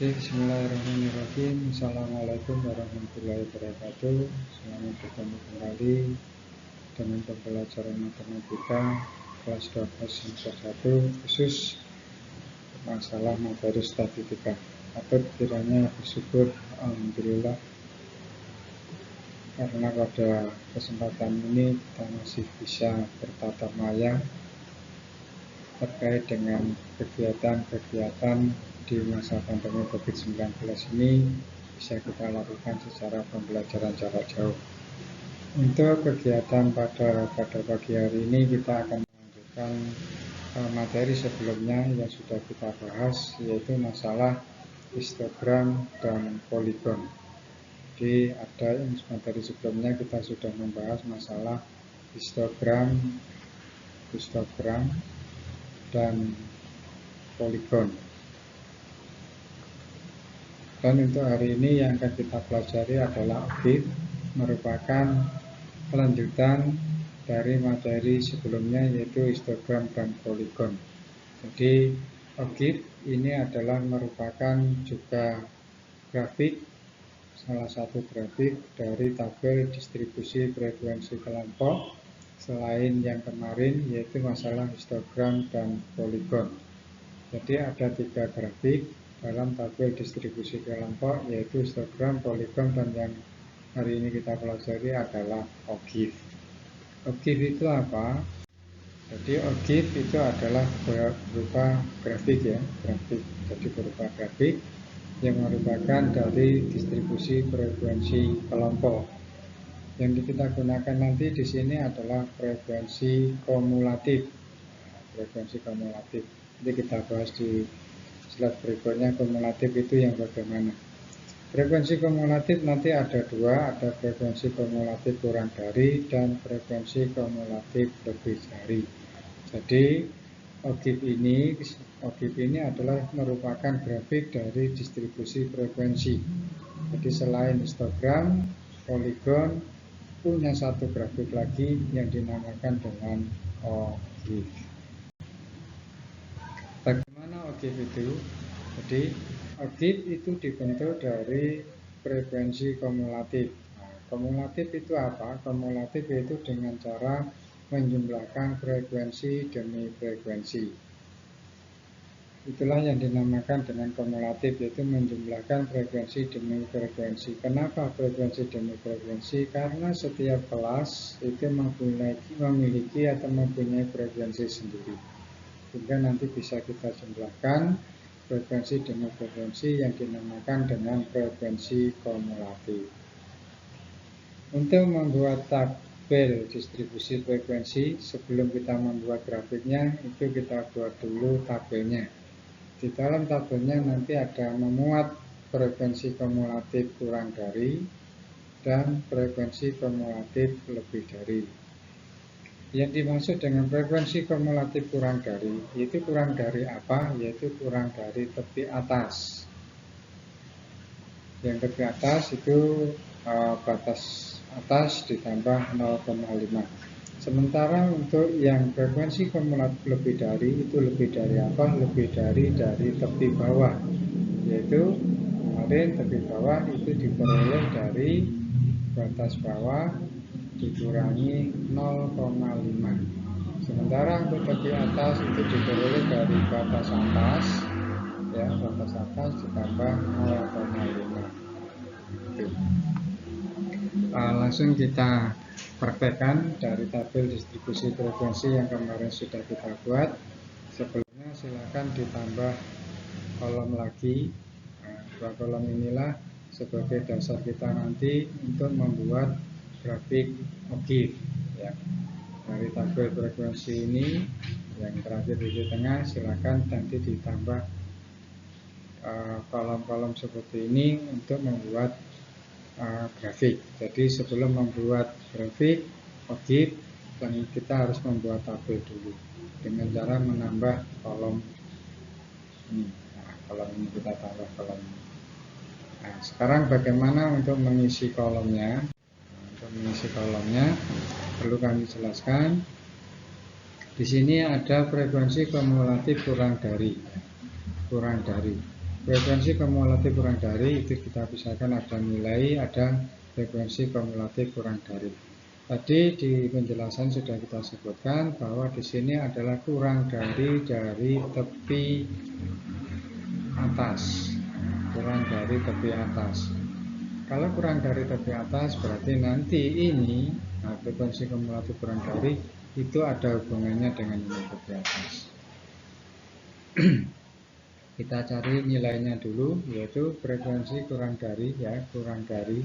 Bismillahirrahmanirrahim. Assalamualaikum warahmatullahi wabarakatuh. Selamat bertemu kembali dengan pembelajaran matematika kelas 12 semester 1 khusus masalah materi statistika. Patut kiranya bersyukur, alhamdulillah, karena pada kesempatan ini kita masih bisa bertatap maya terkait dengan kegiatan-kegiatan di masa pandemi COVID-19 ini bisa kita lakukan secara pembelajaran jarak jauh. Untuk kegiatan pada pagi hari ini kita akan melanjutkan materi sebelumnya yang sudah kita bahas, yaitu masalah histogram dan poligon. Jadi ada materi sebelumnya kita sudah membahas masalah histogram dan poligon. Dan untuk hari ini yang akan kita pelajari adalah objek, merupakan kelanjutan dari materi sebelumnya yaitu histogram dan poligon. Jadi objek ini adalah merupakan juga grafik, salah satu grafik dari tabel distribusi frekuensi kelompok selain yang kemarin yaitu masalah histogram dan poligon. Jadi ada 3 grafik dalam tabel distribusi kelompok yaitu histogram, poligon, dan yang hari ini kita pelajari adalah objek. Objek itu apa? Jadi objek itu adalah berupa grafik ya, grafik. Jadi berupa grafik yang merupakan dari distribusi frekuensi kelompok. Yang kita gunakan nanti di sini adalah frekuensi kumulatif. Frekuensi kumulatif. Jadi kita bahas di slide berikutnya kumulatif itu yang bagaimana. Frekuensi kumulatif nanti ada 2, ada frekuensi kumulatif kurang dari dan frekuensi kumulatif lebih dari. Jadi objek ini adalah merupakan grafik dari distribusi frekuensi. Jadi selain histogram, poligon punya satu grafik lagi yang dinamakan dengan objek. Bagaimana objek itu? Jadi objek itu dibentuk dari frekuensi kumulatif. Nah, kumulatif itu apa? Kumulatif itu dengan cara menjumlahkan frekuensi demi frekuensi. Itulah yang dinamakan dengan kumulatif, yaitu menjumlahkan frekuensi demi frekuensi. Kenapa frekuensi demi frekuensi? Karena setiap kelas itu memiliki atau mempunyai frekuensi sendiri. Sehingga nanti bisa kita jumlahkan frekuensi demi frekuensi yang dinamakan dengan frekuensi kumulatif. Untuk membuat tabel distribusi frekuensi, sebelum kita membuat grafiknya, itu kita buat dulu tabelnya. Di dalam tabelnya nanti ada memuat frekuensi kumulatif kurang dari dan frekuensi kumulatif lebih dari. Yang dimaksud dengan frekuensi kumulatif kurang dari, itu kurang dari apa? Yaitu kurang dari tepi atas. Yang tepi atas itu batas atas ditambah 0,5. Sementara untuk yang frekuensi kumulatif lebih dari, itu lebih dari apa? Lebih dari tepi bawah. Yaitu kemarin tepi bawah itu diperoleh dari batas bawah dikurangi 0,5. Sementara untuk tepi atas itu diperoleh dari batas atas, ya, batas atas ditambah 0,5. Langsung kita praktekkan dari tabel distribusi frekuensi yang kemarin sudah kita buat. Sebelumnya silakan ditambah kolom lagi. Dua kolom inilah sebagai dasar kita nanti untuk membuat grafik objek ya. Dari tabel frekuensi ini yang terakhir di tengah, silakan nanti ditambah kolom-kolom seperti ini untuk membuat grafik. Jadi sebelum membuat grafik objek, kita harus membuat tabel dulu dengan cara menambah kolom ini. Nah, kolom ini kita tambah kolom ini. Nah, sekarang bagaimana untuk mengisi kolomnya? Untuk mengisi kolomnya perlu kami jelaskan. Di sini ada frekuensi kumulatif kurang dari. Frekuensi kumulatif kurang dari itu kita pisahkan, ada nilai, ada frekuensi kumulatif kurang dari. Tadi di penjelasan sudah kita sebutkan bahwa di sini adalah kurang dari tepi atas, kurang dari tepi atas. Kalau kurang dari tepi atas berarti nanti ini frekuensi kumulatif kurang dari itu ada hubungannya dengan nilai tepi atas. Kita cari nilainya dulu, yaitu frekuensi kurang dari kurang dari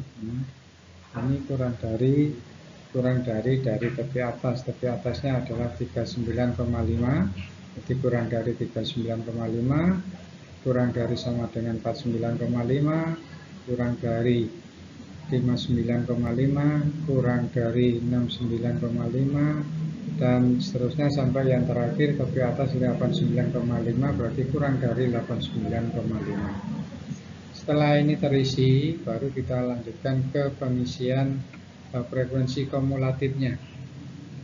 ini kurang dari tepi atas. Tepi atasnya adalah 39,5. Jadi kurang dari 39,5 kurang dari sama dengan 49,5 kurang dari 59,5 kurang dari 69,5 dan seterusnya sampai yang terakhir tepi atas 89,5 berarti kurang dari 89,5. Setelah ini terisi, baru kita lanjutkan ke pengisian frekuensi kumulatifnya.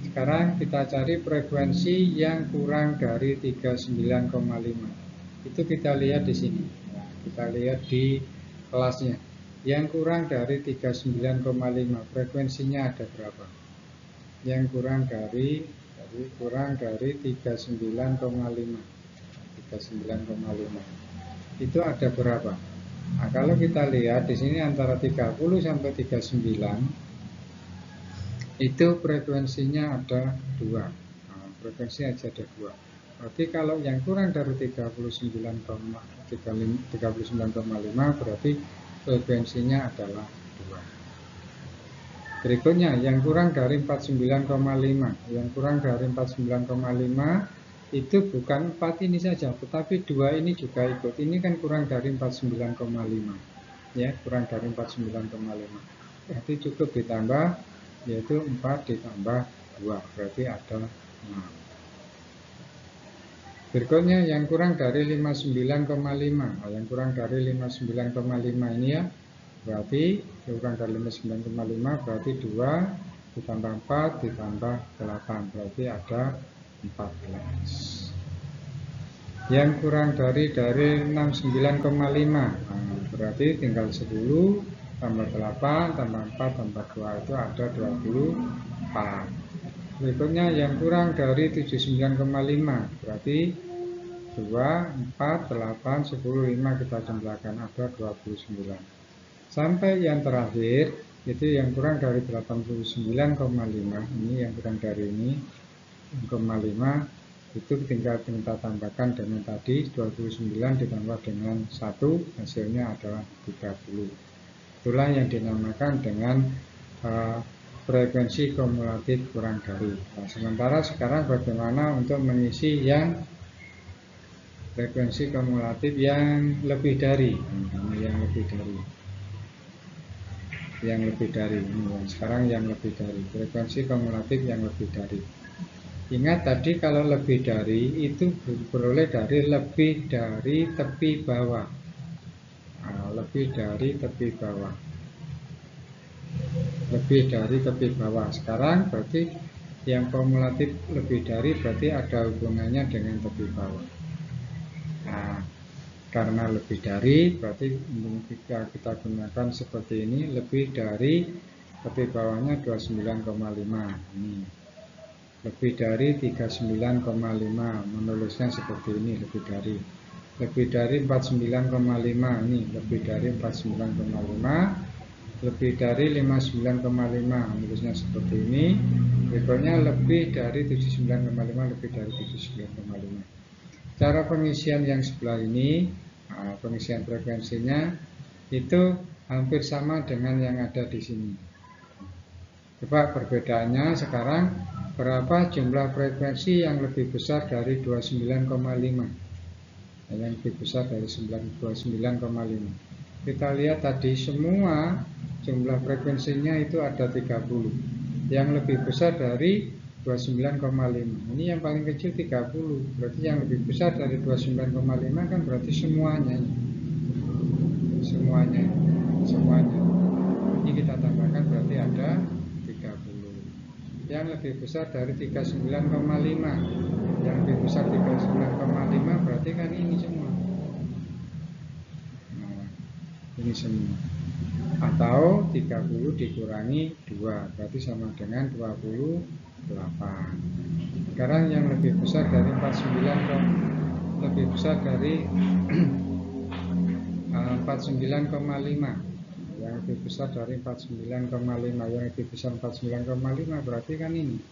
Sekarang kita cari frekuensi yang kurang dari 39,5. Itu kita lihat di sini. Nah, kita lihat di kelasnya. Yang kurang dari 39,5 frekuensinya ada berapa? Yang kurang dari 39,5. 39,5. Itu ada berapa? Nah, kalau kita lihat di sini antara 30 sampai 39 itu frekuensinya ada 2. Nah, frekuensi aja ada 2. Berarti kalau yang kurang dari 39,5 berarti frekuensinya adalah 2. Berikutnya yang kurang dari 49,5. Yang kurang dari 49,5 itu bukan 4 ini saja, tetapi 2 ini juga ikut. Ini kan kurang dari 49,5. Ya, kurang dari 49,5. Berarti cukup ditambah, yaitu 4 ditambah 2, berarti ada 6. Berikutnya yang kurang dari 59,5. Nah, yang kurang dari 59,5 ini ya, berarti kurang dari 59,5 berarti 2 ditambah 4 ditambah 8 berarti ada 14. Yang kurang dari 69,5 berarti tinggal 10 tambah 8 tambah 4 tambah 2 itu ada 24. Berikutnya yang kurang dari 79,5 berarti 2, 4, 8, 10, 5 kita jumlahkan ada 29. Sampai yang terakhir itu yang kurang dari 89,5. Ini yang kurang dari ini 0,5 itu tinggal kita tambahkan dengan tadi 29 ditambah dengan 1 hasilnya adalah 30. Itulah yang dinamakan dengan frekuensi kumulatif kurang dari. Nah, sementara sekarang bagaimana untuk mengisi yang frekuensi kumulatif yang lebih dari, sekarang yang lebih dari frekuensi kumulatif yang lebih dari. Ingat tadi kalau lebih dari itu beroleh dari lebih dari tepi bawah. Lebih dari tepi bawah. Lebih dari tepi bawah. Sekarang berarti yang kumulatif lebih dari berarti ada hubungannya dengan tepi bawah. Nah, karena lebih dari berarti kita gunakan seperti ini, lebih dari tepi bawahnya 29,5 ini. Lebih dari 39,5 menulisnya seperti ini, lebih dari 49,5 ini, lebih dari 49,5, lebih dari 59,5 menulisnya seperti ini. Berikutnya lebih dari 79,5, lebih dari 79,5. Cara pengisian yang sebelah ini, pengisian frekuensinya itu hampir sama dengan yang ada di sini. Coba perbedaannya sekarang, berapa jumlah frekuensi yang lebih besar dari 29,5? Yang lebih besar dari 29,5. Kita lihat tadi semua jumlah frekuensinya itu ada 30. Yang lebih besar dari 29,5. Ini yang paling kecil 30. Berarti yang lebih besar dari 29,5 kan berarti semuanya. Ini kita tambahkan berarti ada 30. Yang lebih besar dari 39,5. Yang lebih besar 39,5 berarti kan ini semua. ini semua. Atau 30 dikurangi 2, berarti sama dengan 28. Sekarang yang lebih besar dari 49, lebih besar dari 49,5. Yang lebih besar dari 49,5, yang lebih besar 49,5 berarti kan ini.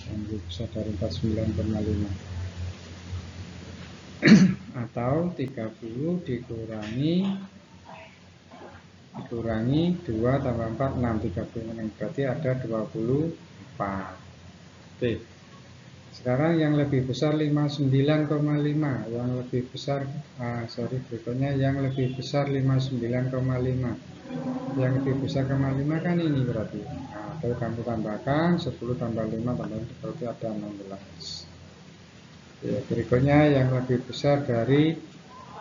Yang lebih besar dari 49,5. Atau 30 dikurangi 2 tambah 4, 6, 36, berarti ada 24. Oke. Sekarang yang lebih besar 59,5, yang lebih besar berikutnya yang lebih besar 59,5. Yang lebih besar 5 kan ini berarti. Nah, kalau kamu tambahkan 10 tambah 5 tambah berarti ada 16. Ya, berikutnya yang lebih besar dari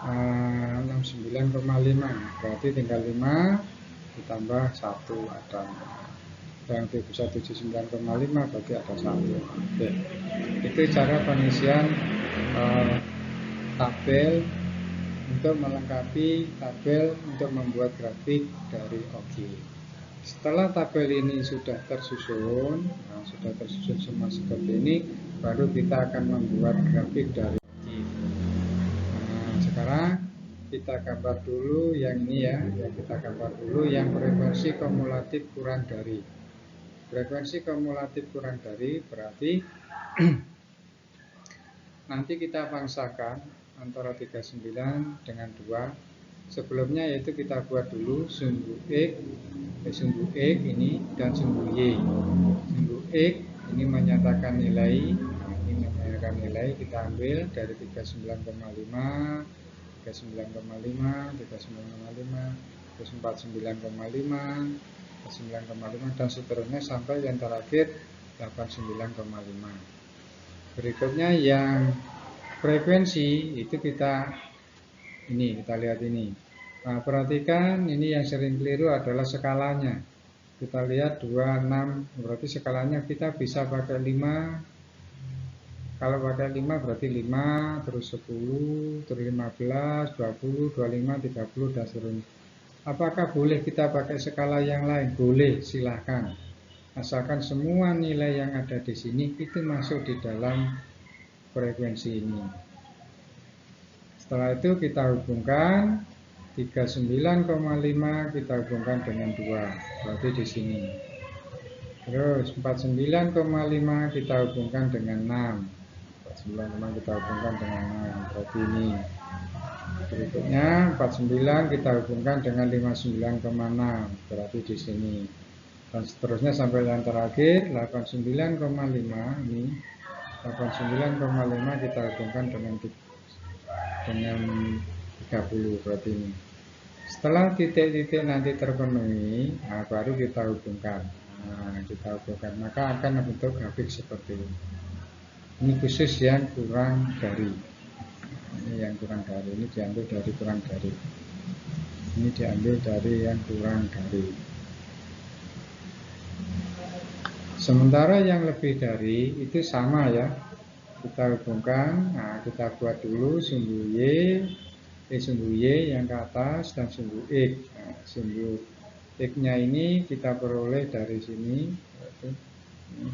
69,5, berarti tinggal 5 ditambah 1 ada 6. Yang lebih besar 79,5 berarti ada 1. Oke. Itu cara pengisian tabel untuk melengkapi tabel untuk membuat grafik dari objek. Setelah tabel ini sudah tersusun, semua seperti ini, baru kita akan membuat grafik dari objek. Nah, sekarang kita gambar dulu yang ini ya, kita gambar dulu yang frekuensi kumulatif kurang dari. Frekuensi kumulatif kurang dari berarti nanti kita pangsakan antara 39 dengan 2. Sebelumnya yaitu kita buat dulu sumbu X ini dan sumbu Y. Sumbu X ini menyatakan nilai, kita ambil dari 39,5, 39,5, 39,5, terus 49,5, 9,5 dan seterusnya sampai yang terakhir 89,5. Berikutnya yang frekuensi itu kita lihat ini. Nah, perhatikan ini yang sering keliru adalah skalanya. Kita lihat 26, berarti skalanya kita bisa pakai 5. Kalau pakai 5 berarti 5, terus 10, terus 15, 20, 25, 30 dan seterusnya. Apakah boleh kita pakai skala yang lain? Boleh, silahkan. Asalkan semua nilai yang ada di sini itu masuk di dalam frekuensi ini. Setelah itu kita hubungkan 39,5 kita hubungkan dengan 2, berarti di sini. Terus 49,5 kita hubungkan dengan 6. 49,5 kita hubungkan dengan 6, berarti ini. Berikutnya 49 kita hubungkan dengan 59,6, berarti di sini. Dan seterusnya sampai yang terakhir 89,5 ini. 89,5 kita hubungkan dengan 30, berarti ini. Setelah titik-titik nanti terpenuhi, nah baru kita hubungkan. Maka akan membentuk grafik seperti ini. Ini khusus yang kurang dari. Ini yang kurang dari, ini diambil dari kurang dari. Ini diambil dari yang kurang dari. Sementara yang lebih dari itu sama ya. Kita hubungkan, nah kita buat dulu sumbu Y yang ke atas dan sumbu X. Nah, sumbu X-nya ini kita peroleh dari sini,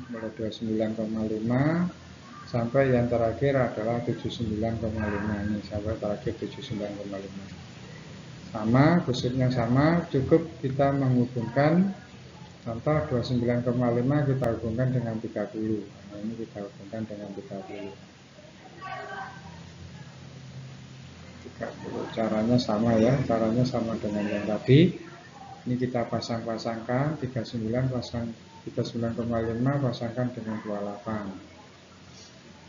mulai 29,5 sampai yang terakhir adalah 79,5 ini, sampai terakhir 79,5. Sama, khususnya sama, cukup kita menghubungkan. Contoh 29,5 kita hubungkan dengan 30. Nah, ini kita hubungkan dengan 30. Caranya sama ya, caranya sama dengan yang tadi. Ini kita pasang-pasangkan 39,5 pasangkan dengan 28.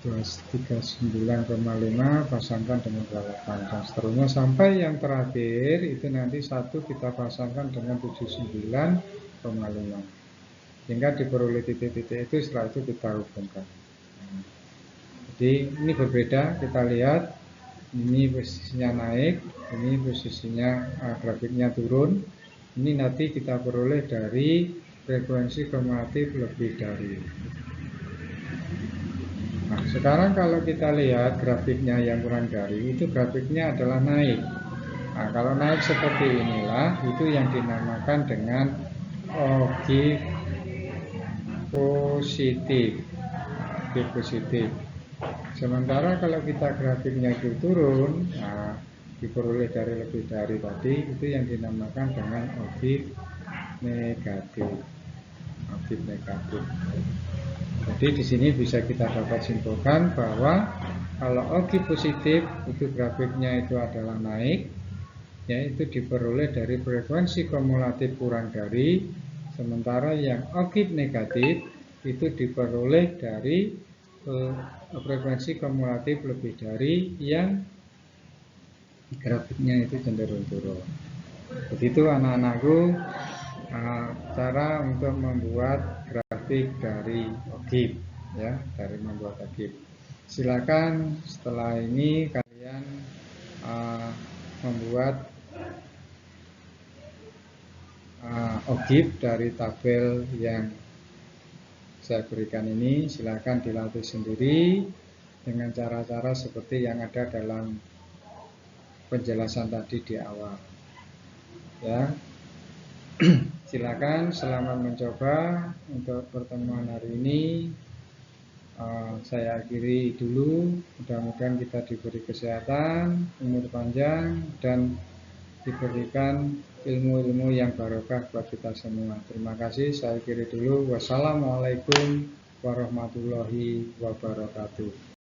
Terus 39,5 pasangkan dengan 28 dan seterusnya sampai yang terakhir itu nanti 1 kita pasangkan dengan 79,5 hingga diperoleh titik-titik itu. Setelah itu kita hubungkan. Jadi ini berbeda, kita lihat ini posisinya naik, ini posisinya grafiknya turun. Ini nanti kita peroleh dari frekuensi kumulatif lebih dari. Nah, sekarang kalau kita lihat grafiknya yang kurang dari itu, grafiknya adalah naik. Nah, kalau naik seperti inilah itu yang dinamakan dengan objek positif. Objek positif. Sementara kalau kita grafiknya itu turun, nah, diperoleh dari lebih dari tadi, itu yang dinamakan dengan objek negatif. Objek negatif. Jadi di sini bisa kita dapat simpulkan bahwa kalau objek positif itu grafiknya itu adalah naik, yaitu diperoleh dari frekuensi kumulatif kurang dari, sementara yang objek negatif itu diperoleh dari frekuensi kumulatif lebih dari yang grafiknya itu cenderung turun. Begitu anak-anakku cara untuk membuat grafik dari objek, ya, dari membuat objek. Silakan setelah ini kalian membuat objek dari tabel yang saya berikan ini. Silakan dilatih sendiri dengan cara-cara seperti yang ada dalam penjelasan tadi di awal, ya. Silakan, selamat mencoba. Untuk pertemuan hari ini saya akhiri dulu. Mudah-mudahan kita diberi kesehatan, umur panjang, dan diberikan ilmu-ilmu yang barokah buat kita semua. Terima kasih, saya akhiri dulu. Wassalamualaikum warahmatullahi wabarakatuh.